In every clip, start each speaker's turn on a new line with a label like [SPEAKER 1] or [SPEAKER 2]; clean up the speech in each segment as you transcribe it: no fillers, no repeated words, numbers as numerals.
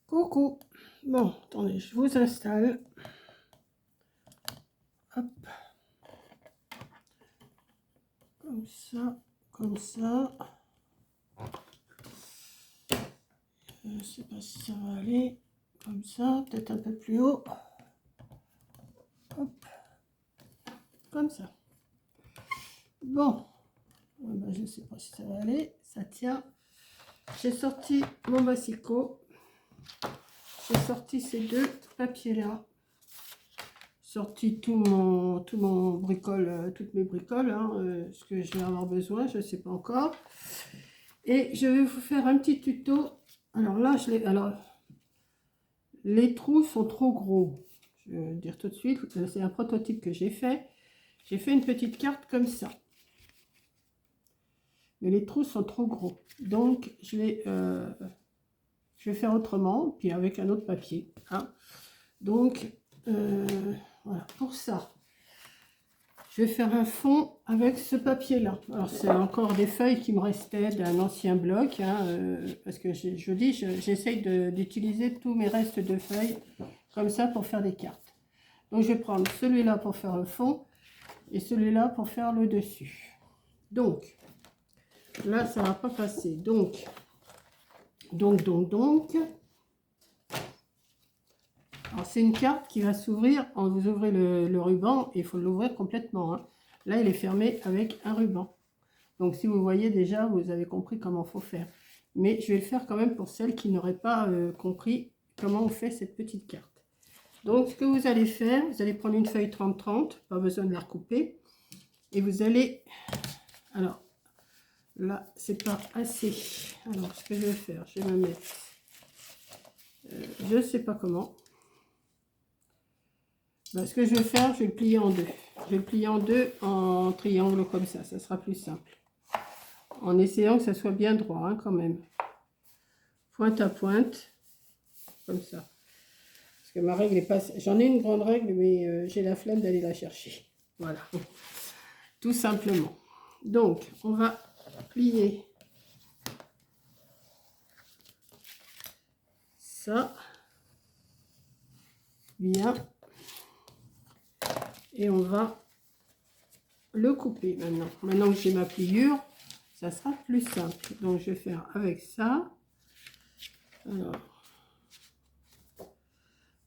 [SPEAKER 1] Coucou. Bon, attendez, je vous installe. Hop. Comme ça, comme ça. Je ne sais pas si ça va aller. Comme ça, peut-être un peu plus haut. Hop. Comme ça. Bon. Ben, je ne sais pas si ça va aller. Ça tient. J'ai sorti mon massicot. J'ai sorti ces deux papiers-là. Sorti tout mon bricole, toutes mes bricoles, hein, ce que je vais avoir besoin, je ne sais pas encore. Et je vais vous faire un petit tuto. Alors là, les trous sont trop gros. Je vais dire tout de suite, c'est un prototype que j'ai fait. J'ai fait une petite carte comme ça. Mais les trous sont trop gros. Donc, je vais faire autrement, puis avec un autre papier. Hein. Donc, voilà, pour ça, je vais faire un fond avec ce papier-là. Alors, c'est encore des feuilles qui me restaient d'un ancien bloc, hein, parce que j'essaye d'utiliser tous mes restes de feuilles comme ça pour faire des cartes. Donc, je vais prendre celui-là pour faire le fond et celui-là pour faire le dessus. Donc, là, ça ne va pas passer. Donc. Alors, c'est une carte qui va s'ouvrir. Vous ouvrez le ruban et il faut l'ouvrir complètement. Hein. Là, il est fermé avec un ruban. Donc, si vous voyez déjà, vous avez compris comment il faut faire. Mais je vais le faire quand même pour celles qui n'auraient pas compris comment on fait cette petite carte. Donc, ce que vous allez faire, vous allez prendre une feuille 30-30, pas besoin de la recouper. Et vous allez... Alors, là, c'est pas assez. Alors, ce que je vais faire, je vais me mettre... je ne sais pas comment. Ben, ce que je vais faire, je vais le plier en deux. Je vais le plier en deux en triangle comme ça sera plus simple. En essayant que ça soit bien droit hein, quand même. Pointe à pointe, comme ça. Parce que ma règle est pas... J'en ai une grande règle, mais j'ai la flemme d'aller la chercher. Voilà, tout simplement. Donc, on va plier ça bien. Et on va le couper maintenant. Maintenant que j'ai ma pliure, ça sera plus simple. Donc, je vais faire avec ça. Alors,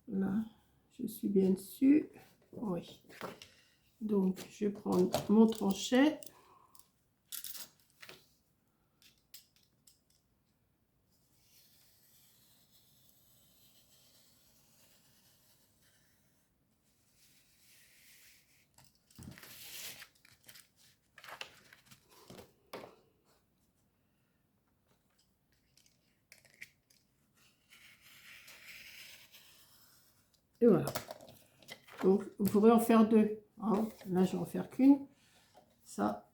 [SPEAKER 1] là, je suis bien dessus. Oui. Donc, je vais prendre mon tranchet. Et voilà. Donc, vous pourrez en faire deux. Hein. Là, je vais en faire qu'une. Ça,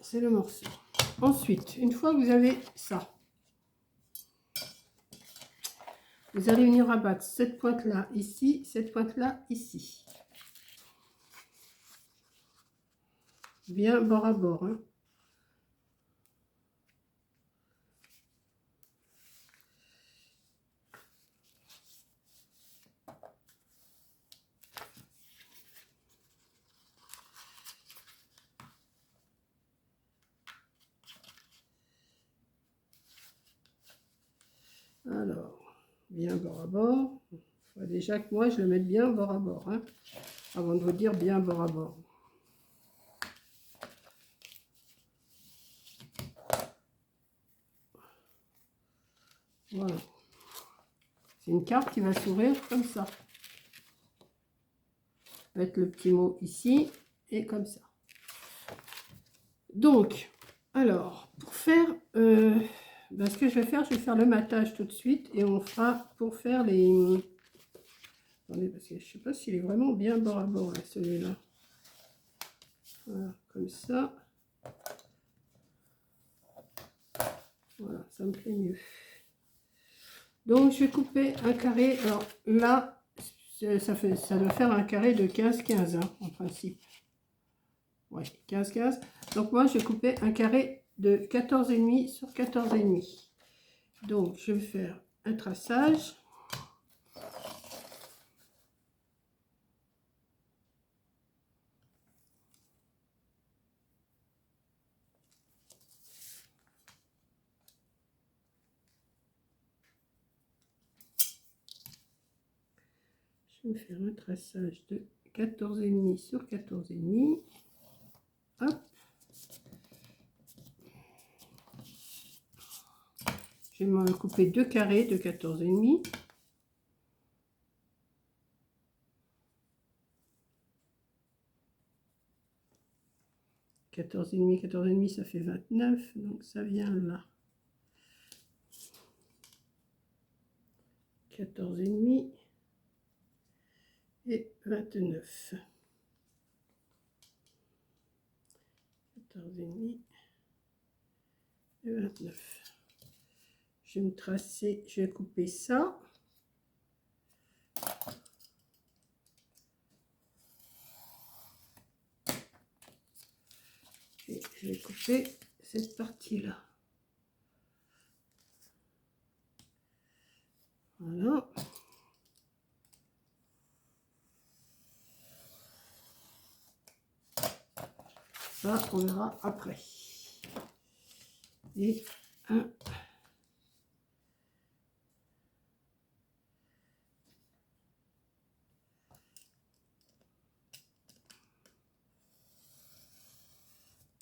[SPEAKER 1] c'est le morceau. Ensuite, une fois que vous avez ça, vous allez venir abattre cette pointe-là ici, cette pointe-là ici. Bien bord à bord. Hein. Alors, bien bord à bord. Il faut déjà que moi, je le mette bien bord à bord. Hein, avant de vous dire bien bord à bord. Voilà. C'est une carte qui va s'ouvrir comme ça. Avec le petit mot ici et comme ça. Donc, alors, pour faire... ce que je vais faire le matage tout de suite et on fera pour faire les... Attendez, parce que je ne sais pas s'il est vraiment bien bord à bord, là, celui-là. Voilà, comme ça. Voilà, ça me plaît mieux. Donc, je vais couper un carré. Alors là, ça doit faire un carré de 15-15, hein, en principe. Ouais, 15-15. Donc, moi, je vais couper un carré de 14,5 sur 14,5. Donc, je vais faire un traçage. Je vais faire un traçage de 14,5 sur 14,5. Hop. Je vais me couper 2 carrés de 14,5. Quatorze et demi, ça fait 29, donc ça vient là. 14,5 et 29. 14,5 et 29. Je vais me tracer, je vais couper ça. Et je vais couper cette partie-là. Voilà. Ça, on verra après. Et un.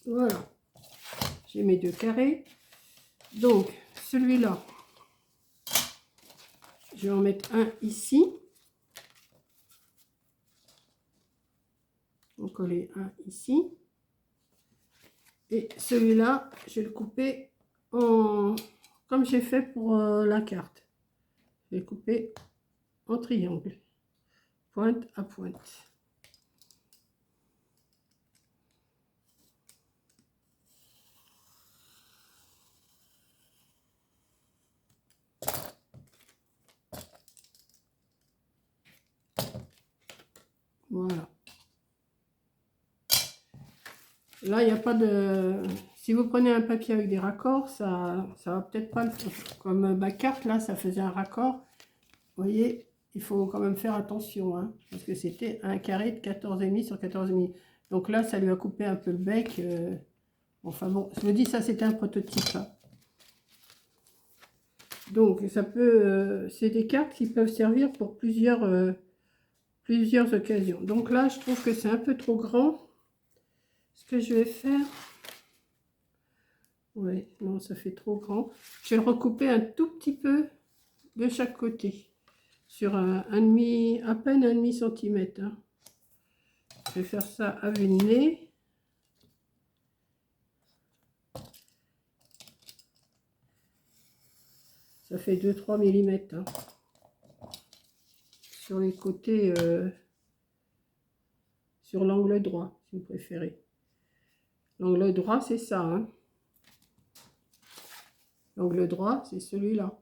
[SPEAKER 1] Voilà. J'ai mes 2 carrés. Donc, celui-là, je vais en mettre un ici. On coller un ici. Et celui-là, je vais le couper en comme j'ai fait pour la carte. Je vais couper en triangle, pointe à pointe. Voilà. Là, il n'y a pas de... Si vous prenez un papier avec des raccords, ça va peut-être pas le faire. Comme ma carte, là, ça faisait un raccord. Vous voyez, il faut quand même faire attention, hein, parce que c'était un carré de 14,5 sur 14,5. Donc là, ça lui a coupé un peu le bec. Enfin bon, je me dis, ça, c'était un prototype. Hein. Donc, ça peut... c'est des cartes qui peuvent servir pour plusieurs occasions. Donc là, je trouve que c'est un peu trop grand. Ce que je vais faire... Oui, non, ça fait trop grand. Je vais le recouper un tout petit peu de chaque côté. Sur à peine un demi centimètre. Hein. Je vais faire ça à vue de nez. Ça fait 2-3 mm. Hein. Sur les côtés, sur l'angle droit, si vous préférez. L'angle droit, c'est ça. Hein. L'angle droit, c'est celui-là.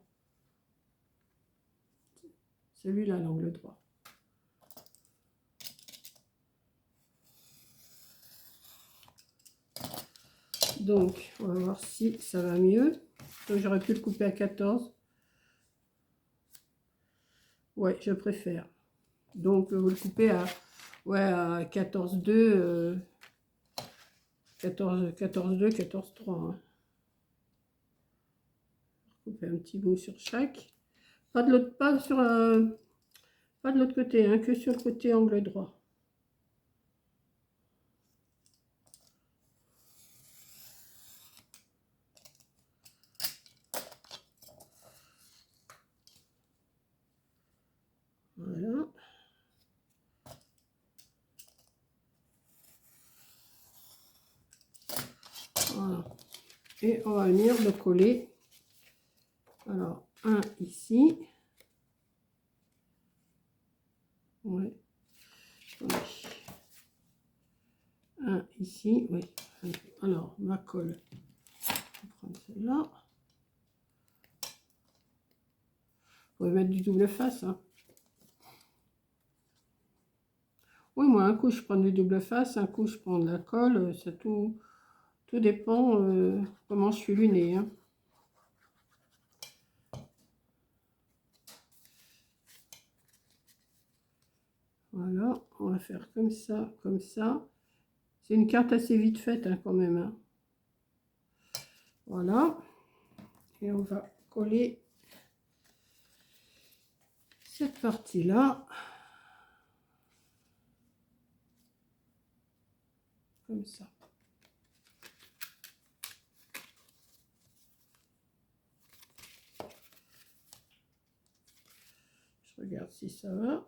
[SPEAKER 1] Celui-là, l'angle droit. Donc, on va voir si ça va mieux. J'aurais pu le couper à 14. Ouais, je préfère. Donc, vous le coupez à, ouais, à 14,2, 14,2, 14,3. Hein. Couper un petit bout sur chaque. Pas de l'autre, pas de l'autre côté, hein, que sur le côté angle droit. Voilà. Voilà. Et on va venir le coller. Alors, un ici. Ouais. Un ici, oui. Alors, ma colle. Je vais prendre celle-là. Vous pouvez mettre du double face. Hein. Oui, moi, un coup, je prends du double face, un coup, je prends de la colle. Ça tout dépend comment je suis lunée. Hein. Voilà, on va faire comme ça, comme ça. C'est une carte assez vite faite hein, quand même. Hein. Voilà. Et on va coller cette partie-là. Comme ça. Je regarde si ça va.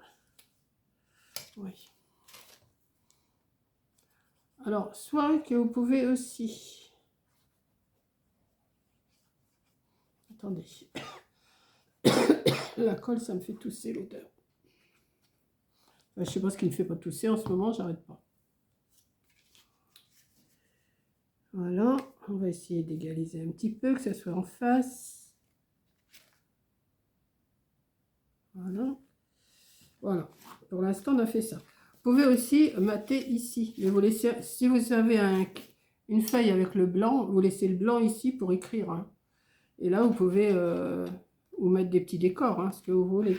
[SPEAKER 1] Oui. Alors, soit que vous pouvez aussi... Attendez. La colle, ça me fait tousser l'odeur. Enfin, je sais pas ce qui me fait pas tousser en ce moment, j'arrête pas. Voilà, on va essayer d'égaliser un petit peu, que ça soit en face. Voilà. Voilà, pour l'instant on a fait ça. Vous pouvez aussi mater ici. Mais vous laissez, si vous avez une feuille avec le blanc, vous laissez le blanc ici pour écrire. Hein. Et là vous pouvez vous mettre des petits décors, hein, ce que vous voulez.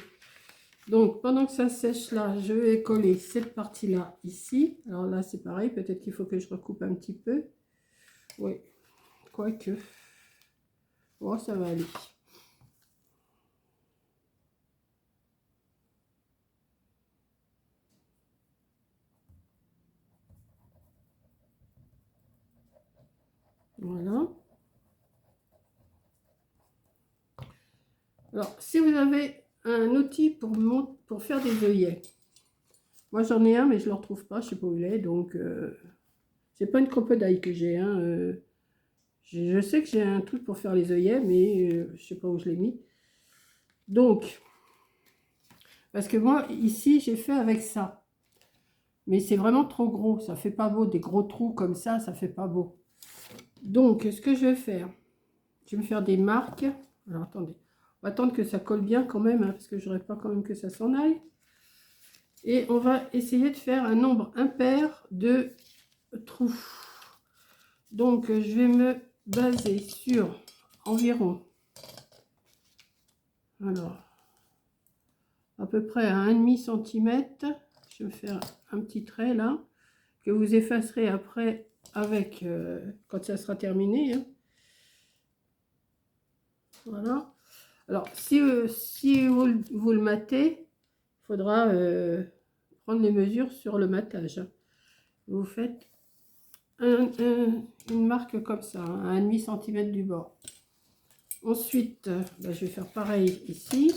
[SPEAKER 1] Donc pendant que ça sèche là, je vais coller cette partie là ici. Alors là c'est pareil, peut-être qu'il faut que je recoupe un petit peu. Oui, quoique. Oh, ça va aller. Voilà. Alors, si vous avez un outil pour faire des œillets, moi j'en ai un, mais je ne le retrouve pas, je ne sais pas où il est, donc c'est pas une crocodile que j'ai. Hein, je sais que j'ai un truc pour faire les œillets, mais je ne sais pas où je l'ai mis. Donc, parce que moi, ici, j'ai fait avec ça. Mais c'est vraiment trop gros, ça fait pas beau. Des gros trous comme ça fait pas beau. Donc, ce que je vais faire, je vais me faire des marques. Alors, attendez. On va attendre que ça colle bien quand même, hein, parce que je n'aurais pas quand même que ça s'en aille. Et on va essayer de faire un nombre impair de trous. Donc, je vais me baser sur environ, alors, à peu près à 1,5 cm. Je vais faire un petit trait là, que vous effacerez après avec, quand ça sera terminé. Hein. Voilà. Alors, si vous le matez, il faudra prendre les mesures sur le matage. Hein. Vous faites une marque comme ça, hein, à 1,5 cm du bord. Ensuite, ben, je vais faire pareil ici.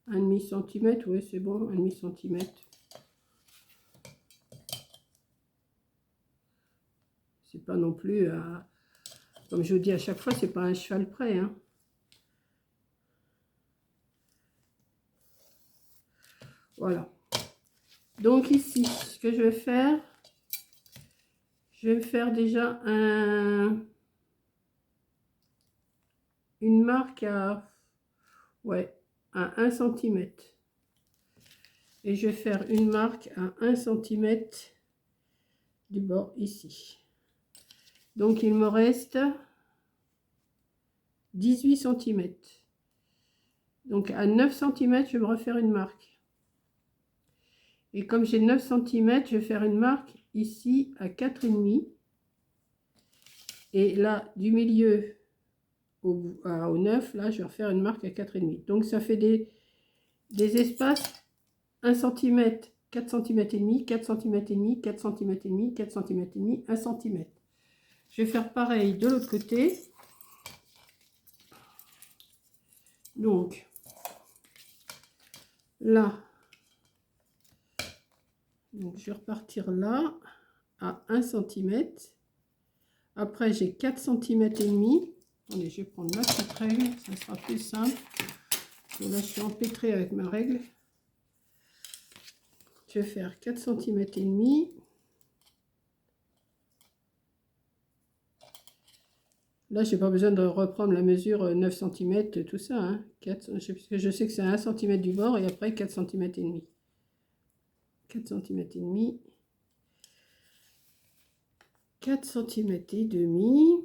[SPEAKER 1] 1,5 cm, oui c'est bon, 1,5 cm. C'est pas non plus, comme je vous dis à chaque fois, c'est pas un cheval près. Hein. Voilà. Donc ici, ce que je vais faire, je vais faire déjà une marque à, ouais, à 1 cm. Et je vais faire une marque à 1 cm du bord ici. Donc il me reste 18 cm. Donc à 9 cm, je vais me refaire une marque. Et comme j'ai 9 cm, je vais faire une marque ici à 4,5. Et là, du milieu au 9, là, je vais refaire une marque à 4,5. Donc ça fait des espaces 1 cm, 4 cm et demi, 4 cm et demi, 4 cm et demi, 4 cm et demi, 1 cm. Je vais faire pareil de l'autre côté. Donc là, donc je vais repartir là à 1 cm. Après j'ai 4 cm et demi. Attendez, je vais prendre ma petite règle, ça sera plus simple. Donc là je suis empêtrée avec ma règle. Je vais faire 4 cm et demi. Là, je n'ai pas besoin de reprendre la mesure 9 cm, tout ça. Hein. 4, parce que je sais que c'est 1 cm du bord et après 4 cm et demi. 4 cm et demi. 4 cm et demi.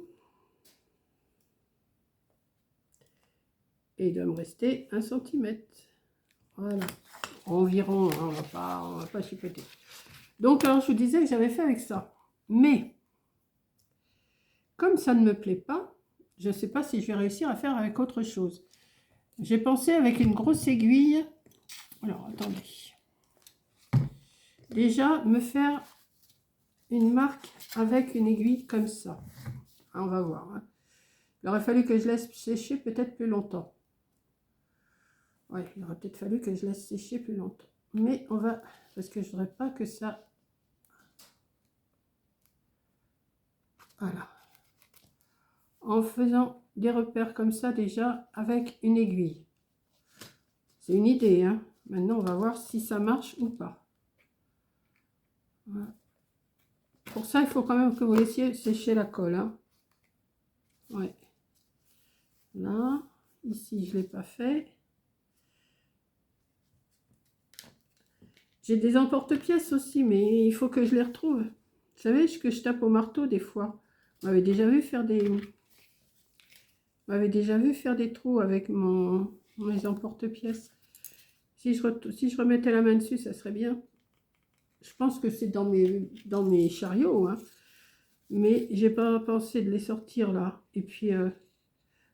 [SPEAKER 1] Et il doit me rester 1 cm. Voilà. environ, hein, on va pas chipoter. Donc, alors, je vous disais que j'avais fait avec ça. Mais, comme ça ne me plaît pas, je ne sais pas si je vais réussir à faire avec autre chose. J'ai pensé avec une grosse aiguille. Alors, attendez. Déjà, me faire une marque avec une aiguille comme ça. On va voir. Hein. Il aurait fallu que je laisse sécher peut-être plus longtemps. Oui, il aurait peut-être fallu que je laisse sécher plus longtemps. Mais on va... Parce que je ne voudrais pas que ça... Voilà. En faisant des repères comme ça déjà avec une aiguille. C'est une idée, hein. Maintenant, on va voir si ça marche ou pas. Voilà. Pour ça, il faut quand même que vous laissiez sécher la colle. Hein. Ouais. Là, ici, je ne l'ai pas fait. J'ai des emporte-pièces aussi, mais il faut que je les retrouve. Vous savez, que je tape au marteau des fois. Vous m'avez déjà vu faire des... Vous m'avez déjà vu faire des trous avec mes emporte-pièces. Si je remettais la main dessus, ça serait bien. Je pense que c'est dans mes chariots, hein. Mais j'ai pas pensé de les sortir là. Et puis,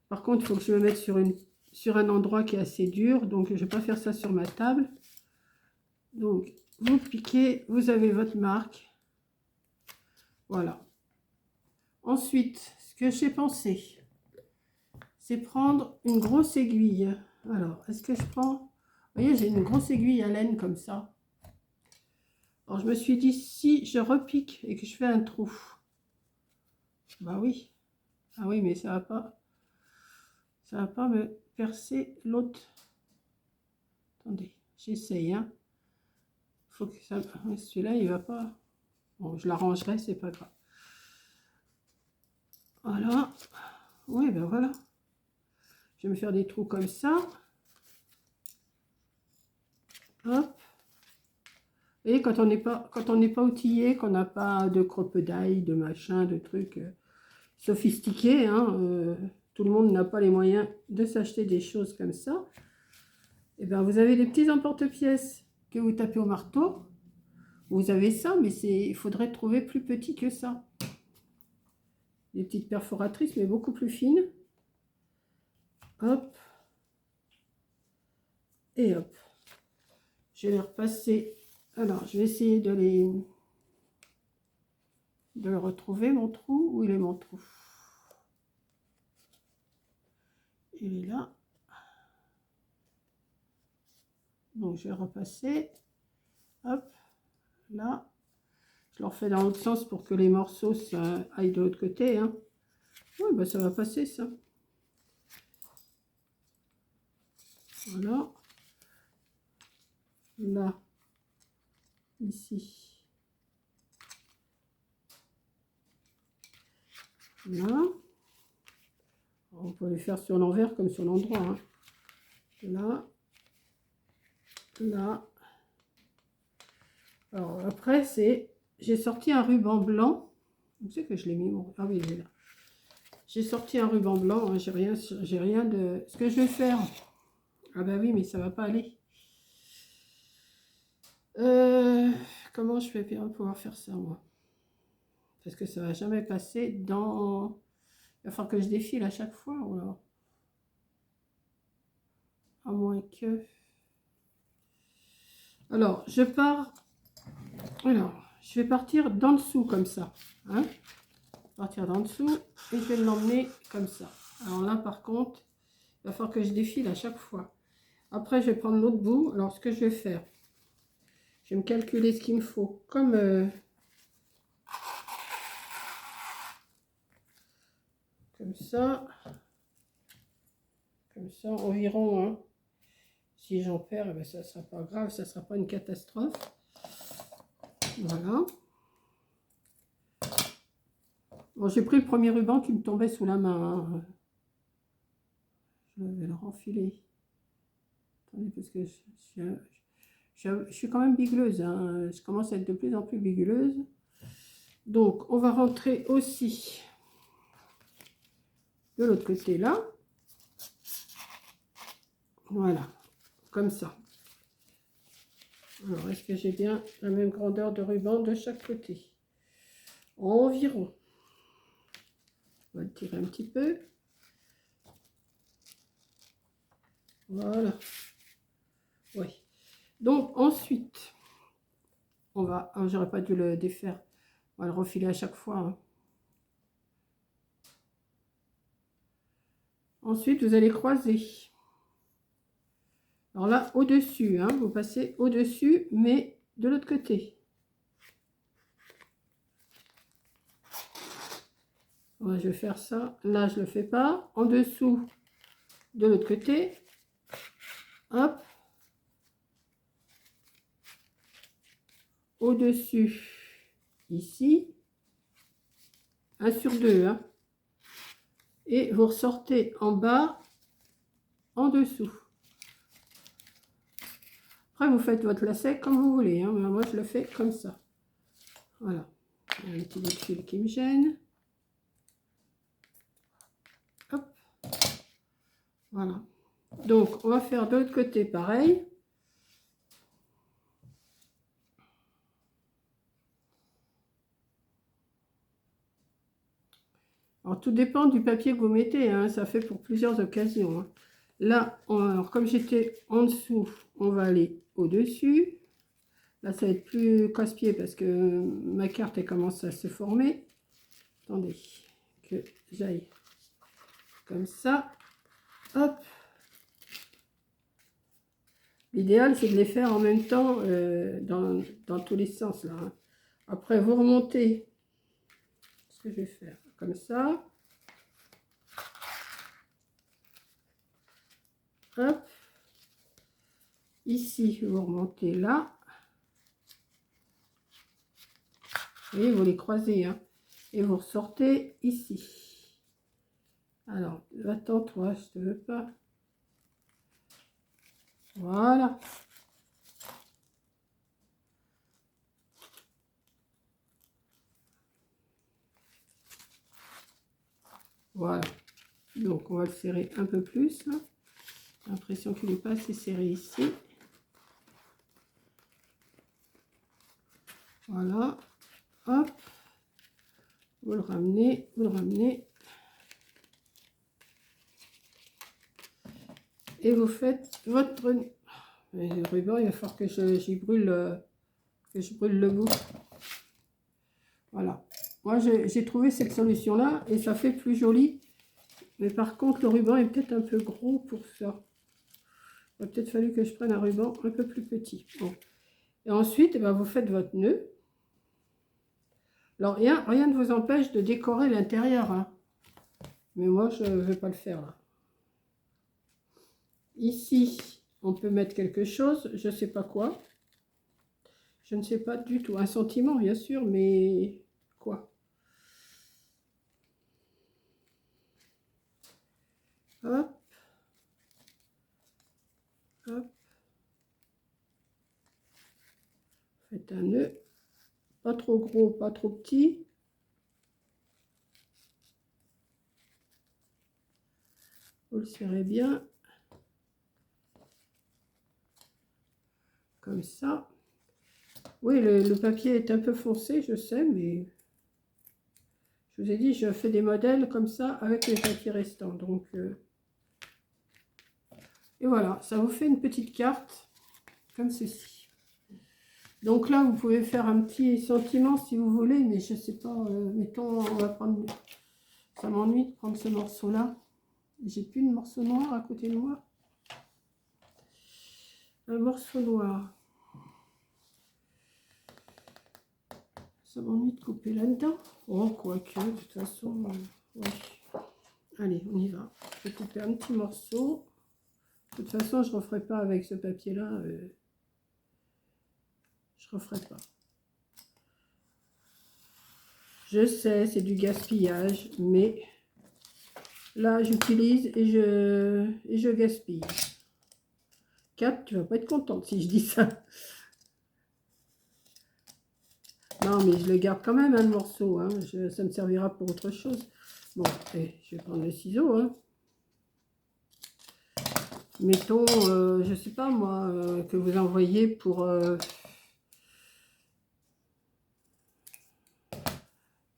[SPEAKER 1] par contre, il faut que je me mette sur un endroit qui est assez dur. Donc, je ne vais pas faire ça sur ma table. Donc, vous piquez, vous avez votre marque. Voilà. Ensuite, ce que j'ai pensé, c'est prendre une grosse aiguille. Alors, est-ce que je prends... Vous voyez, j'ai une grosse aiguille à laine comme ça. Alors, je me suis dit, si je repique et que je fais un trou, bah oui. Ah oui, mais ça va pas me percer l'autre. Attendez, j'essaye, hein. Faut que ça... Celui-là, il va pas... Bon, je l'arrangerai, c'est pas grave. Voilà. Oui, ben voilà. Je vais me faire des trous comme ça. Hop. Et quand on n'est pas outillé, qu'on n'a pas de cropedaille, de machin, de trucs sophistiqués, hein, tout le monde n'a pas les moyens de s'acheter des choses comme ça. Et bien, vous avez des petits emporte-pièces que vous tapez au marteau. Vous avez ça, mais il faudrait trouver plus petit que ça. Des petites perforatrices, mais beaucoup plus fines. Hop. Et hop. Je vais les repasser. Alors, je vais essayer de le retrouver, mon trou. Où il est, mon trou? Il est là. Donc, je vais repasser. Hop. Là. Je le refais dans l'autre sens pour que les morceaux aillent de l'autre côté. Hein. Oui, ben ça va passer, ça. Voilà. Là. Ici. Là. On peut les faire sur l'envers comme sur l'endroit. Hein. Là. Là. Alors après, j'ai sorti un ruban blanc. Où c'est que je l'ai mis? Ah oui, il est là. J'ai sorti un ruban blanc. Hein. J'ai rien de... Ce que je vais faire... Ah bah oui, mais ça va pas aller. Comment je vais bien pouvoir faire ça, moi? Parce que ça va jamais passer dans... Il va falloir que je défile à chaque fois. Voilà. À moins que... Alors, je pars... Alors, je vais partir d'en dessous comme ça. Hein, partir d'en dessous et je vais l'emmener comme ça. Alors là, par contre, il va falloir que je défile à chaque fois. Après, je vais prendre l'autre bout. Alors, ce que je vais faire, je vais me calculer ce qu'il me faut. Comme ça. Comme ça, environ. Hein. Si j'en perds, eh bien, ça ne sera pas grave, ça ne sera pas une catastrophe. Voilà. Bon, j'ai pris le premier ruban qui me tombait sous la main. Hein. Je vais le renfiler. Attendez, parce que je suis quand même bigleuse. Hein. Je commence à être de plus en plus bigleuse. Donc, on va rentrer aussi de l'autre côté là. Voilà, comme ça. Alors, est-ce que j'ai bien la même grandeur de ruban de chaque côté? Environ. On va le tirer un petit peu. Voilà. Oui. Donc, ensuite, on va... Ah, j'aurais pas dû le défaire. On va le refiler à chaque fois. Hein. Ensuite, vous allez croiser. Alors là, au-dessus, hein, vous passez au-dessus, mais de l'autre côté. Ouais, je vais faire ça. Là, je ne le fais pas. En dessous, de l'autre côté. Hop. Au-dessus, ici. 1 sur 2. Hein. Et vous ressortez en bas, en dessous. Après, vous faites votre lacet comme vous voulez. Hein. Moi, je le fais comme ça. Voilà. Il y a un petit bout de fil qui me gêne. Hop. Voilà. Donc, on va faire de l'autre côté pareil. Alors, tout dépend du papier que vous mettez. Hein. Ça fait pour plusieurs occasions. Hein. Là, alors, comme j'étais en dessous, on va aller au-dessus. Là, ça va être plus casse-pied parce que ma carte, elle commence à se former. Attendez, que j'aille comme ça. Hop. L'idéal, c'est de les faire en même temps dans tous les sens. Là, hein. Après, vous remontez. Ce que je vais faire comme ça. Hop. Ici, vous remontez là. Et vous les croisez. Hein. Et vous ressortez ici. Alors, attends, toi, je te veux pas. Voilà. Voilà. Donc, on va le serrer un peu plus. J'ai l'impression qu'il n'est pas assez serré ici. Voilà. Hop. Vous le ramenez, vous le ramenez. Et vous faites votre... Le ruban, il va falloir que je brûle le bout. Voilà. Moi, j'ai trouvé cette solution-là et ça fait plus joli. Mais par contre, le ruban est peut-être un peu gros pour ça. Il va peut-être fallu que je prenne un ruban un peu plus petit. Bon. Et ensuite, eh ben, vous faites votre nœud. Alors, rien ne vous empêche de décorer l'intérieur. Hein. Mais moi, je ne vais pas le faire là. Ici, on peut mettre quelque chose. Je ne sais pas quoi. Je ne sais pas du tout. Un sentiment, bien sûr, mais quoi? Hop. Hop. Faites un nœud. Pas trop gros, pas trop petit. Vous le serrez bien. Comme ça. Oui, le papier est un peu foncé, je sais, mais je vous ai dit, je fais des modèles comme ça avec les papiers restants. Donc, et voilà, ça vous fait une petite carte comme ceci. Donc là, vous pouvez faire un petit sentiment si vous voulez, mais je sais pas, mettons, on va prendre, ça m'ennuie de prendre ce morceau-là. J'ai plus de morceau noir à côté de moi. Un morceau noir. Ça m'ennuie de couper là-dedans. Oh, quoique, de toute façon, ouais. Allez, on y va. Je vais couper un petit morceau. De toute façon, je ne referai pas avec ce papier-là. Je ne referai pas. Je sais, c'est du gaspillage, mais là, j'utilise et je gaspille. Kat, tu vas pas être contente si je dis ça. Non, mais je le garde quand même, hein, le morceau. Hein. Ça me servira pour autre chose. Bon, je vais prendre le ciseau. Hein. Mettons, je sais pas moi, que vous envoyez pour...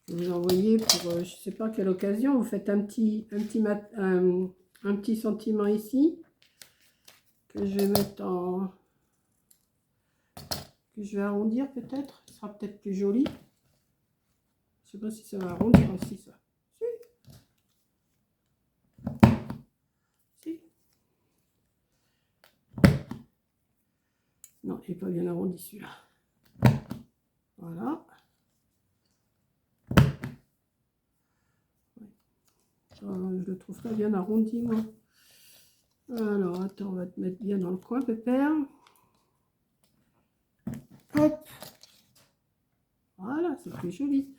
[SPEAKER 1] je sais pas quelle occasion, vous faites un petit sentiment ici, que je vais mettre en... que je vais arrondir peut-être, ce sera peut-être plus joli. Je sais pas si ça va arrondir aussi ça. Si. Non, il n'est pas bien arrondi celui-là. Voilà. Je le trouve pas bien arrondi, moi. Alors, attends, on va te mettre bien dans le coin, pépère. Hop. Voilà, c'est plus joli.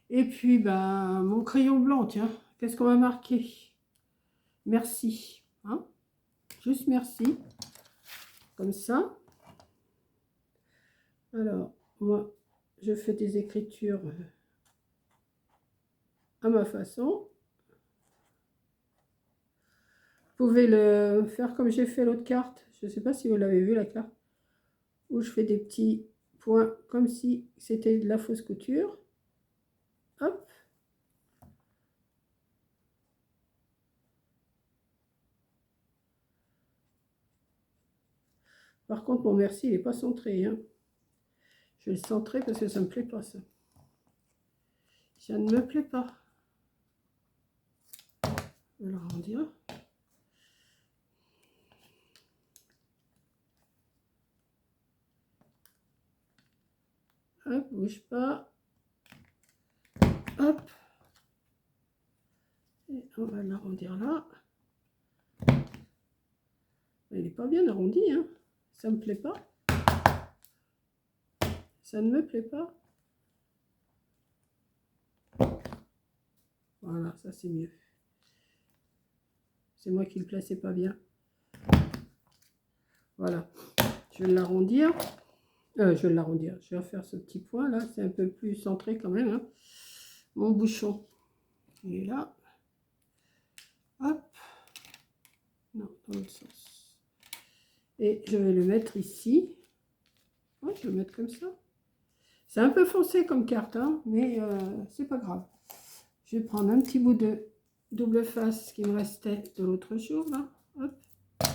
[SPEAKER 1] Et puis, ben, mon crayon blanc, tiens. Qu'est-ce qu'on va marquer? Merci. Hein? Juste merci. Comme ça. Alors, moi, je fais des écritures à ma façon. Vous pouvez le faire comme j'ai fait l'autre carte. Je ne sais pas si vous l'avez vu, la carte. Où je fais des petits points comme si c'était de la fausse couture. Hop. Par contre, mon merci, il n'est pas centré. Hein. Je vais le centrer parce que ça ne me plaît pas, ça. Ça ne me plaît pas. Je vais le arrondir. Hop, bouge pas. Hop. Et on va l'arrondir là. Il n'est pas bien arrondi, hein. Ça ne me plaît pas. Ça ne me plaît pas. Voilà, ça c'est mieux. C'est moi qui le plaçais pas bien. Voilà. Je vais l'arrondir. Je vais l'arrondir. Je vais refaire ce petit point là. C'est un peu plus centré quand même. Hein. Mon bouchon. Il est là. Hop. Non, dans l'autre sens. Et je vais le mettre ici. Ouais, je vais le mettre comme ça. C'est un peu foncé comme carte, hein, mais c'est pas grave. Je vais prendre un petit bout de double face qui me restait de l'autre jour, là. Hop. Tu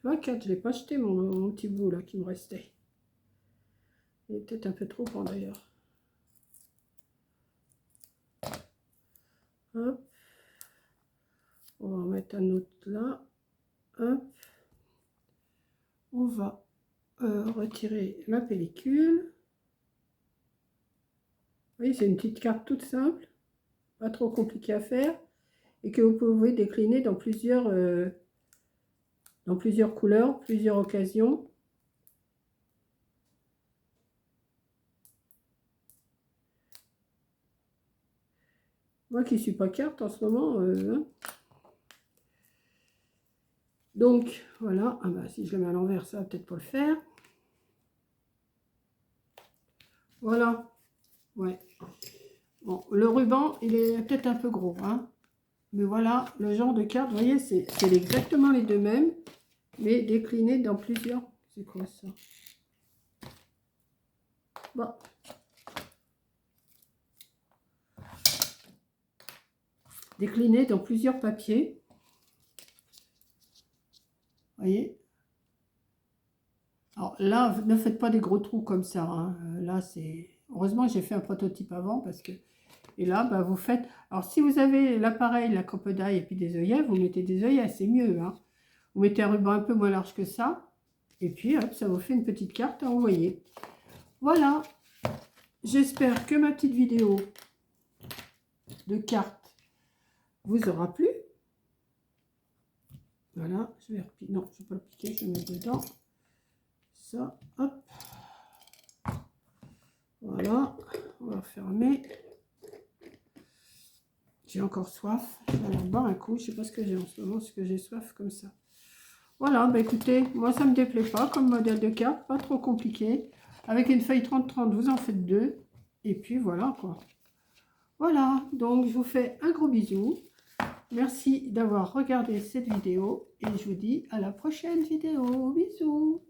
[SPEAKER 1] vois, 4, je ne l'ai pas jeté, mon petit bout, là, qui me restait. Il est peut-être un peu trop grand, d'ailleurs. Hop. On va en mettre un autre là. Hop. On va retirer la pellicule. Vous voyez, c'est une petite carte toute simple, pas trop compliquée à faire, et que vous pouvez décliner dans plusieurs couleurs, plusieurs occasions. Moi qui ne suis pas carte en ce moment. Hein. Donc, voilà. Ah bah, si je le mets à l'envers, ça va peut-être pas le faire. Voilà. Ouais. Bon, le ruban, il est peut-être un peu gros. Hein. Mais voilà, le genre de carte, vous voyez, c'est exactement les deux mêmes, mais déclinés dans plusieurs. C'est quoi ça? Bon. Déclinés dans plusieurs papiers. Vous voyez? Alors là, ne faites pas des gros trous comme ça. Hein. Là, c'est... Heureusement, j'ai fait un prototype avant parce que... Et là, bah, vous faites... Alors, si vous avez l'appareil, la cope d'ail et puis des œillets, vous mettez des œillets, c'est mieux. Hein. Vous mettez un ruban un peu moins large que ça. Et puis, hop, ça vous fait une petite carte à envoyer. Voilà. J'espère que ma petite vidéo de cartes vous aura plu. Voilà. Je vais replier. Non, je ne vais pas le piquer, je vais le mettre dedans. Ça, hop. Voilà. On va fermer. J'ai encore soif. Je vais aller boire un coup. Je ne sais pas ce que j'ai en ce moment, ce que j'ai soif comme ça. Voilà, bah écoutez, moi ça ne me déplaît pas comme modèle de carte, pas trop compliqué. Avec une feuille 30-30, vous en faites deux. Et puis voilà quoi. Voilà, donc je vous fais un gros bisou. Merci d'avoir regardé cette vidéo et je vous dis à la prochaine vidéo. Bisous.